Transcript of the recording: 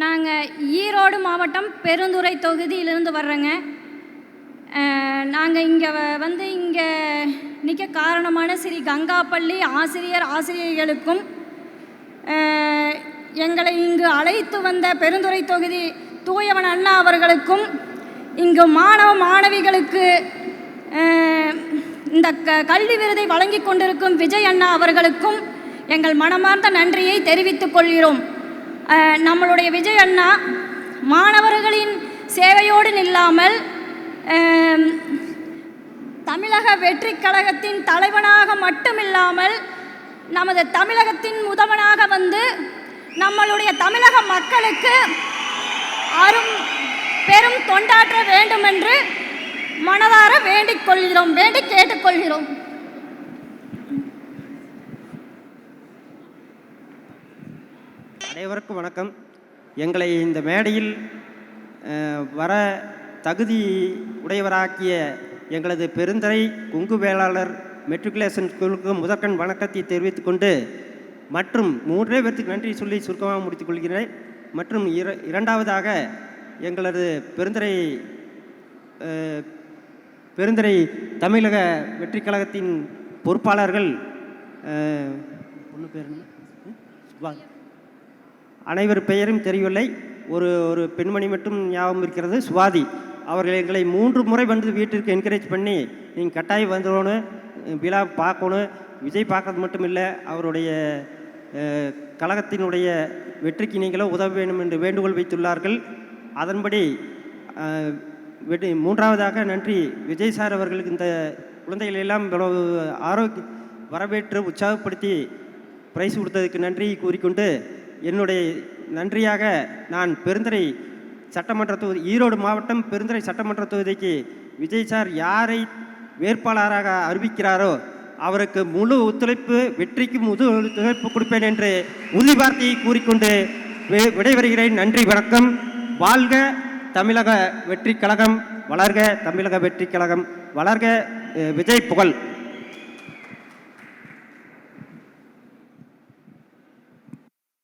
நாங்கள் ஈரோடு மாவட்டம் பெருந்துறை தொகுதியிலிருந்து வர்றோங்க. நாங்கள் இங்கே இங்கே நிற்க காரணமான ஸ்ரீ கங்காப்பள்ளி ஆசிரியர்களுக்கும் எங்களை இங்கு அழைத்து வந்த பெருந்துறை தொகுதி தூயவன் அண்ணா அவர்களுக்கும் இங்கு மாணவ மாணவிகளுக்கு இந்த கல்வி விருதை வழங்கி கொண்டிருக்கும் விஜய் அண்ணா அவர்களுக்கும் எங்கள் மனமார்ந்த நன்றியை தெரிவித்துக் கொள்கிறோம். நம்மளுடைய விஜய் அண்ணா மாணவர்களின் சேவையோடு நில்லாமல் தமிழக வெற்றி கழகத்தின் தலைவனாக மட்டுமில்லாமல் நமது தமிழகத்தின் முதல்வனாக வந்து நம்மளுடைய தமிழக மக்களுக்கு பெரும் தொண்டாற்ற வேண்டும் என்று மனதார வேண்டி கேட்டுக்கொள்கிறோம். அனைவருக்கும் வணக்கம். எங்களை இந்த மேடையில் வர தகுதி உடையவராக்கிய எங்களது பெருந்துறை கொங்கு வேளாளர் மெட்ரிகுலேஷன் ஸ்கூலுக்கு முதற்கண் வணக்கத்தை தெரிவித்துக் கொண்டு மற்றும் 3 பேருக்கு நன்றி சொல்லி சுருக்கமாக முடித்துக் கொள்கிறேன். மற்றும் இரண்டாவதாக எங்களது பெருந்துறை தமிழக வெற்றி கழகத்தின் பொறுப்பாளர்கள் அனைவர் பெயரும் தெரியவில்லை. ஒரு பெண்மணி மட்டும் ஞாபகம் இருக்கிறது, சுவாதி. அவர்கள் எங்களை 3 முறை வந்து வீட்டிற்கு என்கரேஜ் பண்ணி நீங்கள் கட்டாயம் வந்துடணும், விழா பார்க்கணும், விஜய் பார்க்கறது மட்டும் இல்லை, அவருடைய கழகத்தினுடைய வெற்றிக்கு நீங்களும் உதவ வேண்டும் என்று வேண்டுகோள் வைத்துள்ளார்கள். அதன்படி மூன்றாவதாக நன்றி விஜய் சார் அவர்களுக்கு இந்த குழந்தைகள் எல்லாம் வரவேற்று உற்சாகப்படுத்தி பிரைஸ் கொடுத்ததுக்கு நன்றி கூறிக்கொண்டு என்னுடைய நன்றியாக நான் பெருந்துறை சட்டமன்ற தொகுதி ஈரோடு மாவட்டம் பெருந்துறை சட்டமன்ற தொகுதிக்கு விஜய் சார் யாரை வேட்பாளராக அறிவிக்கிறாரோ அவருக்கு முழு ஒத்துழைப்பு, வெற்றிக்கு முழு ஒத்துழைப்பு கொடுப்பேன் என்று உறுதிவார்த்தையை கூறிக்கொண்டு விடைபெறுகிறேன். நன்றி, வணக்கம். வாழ்க தமிழக வெற்றி கழகம், வளர்க தமிழக வெற்றி கழகம், வளர்க விஜய் புகழ்.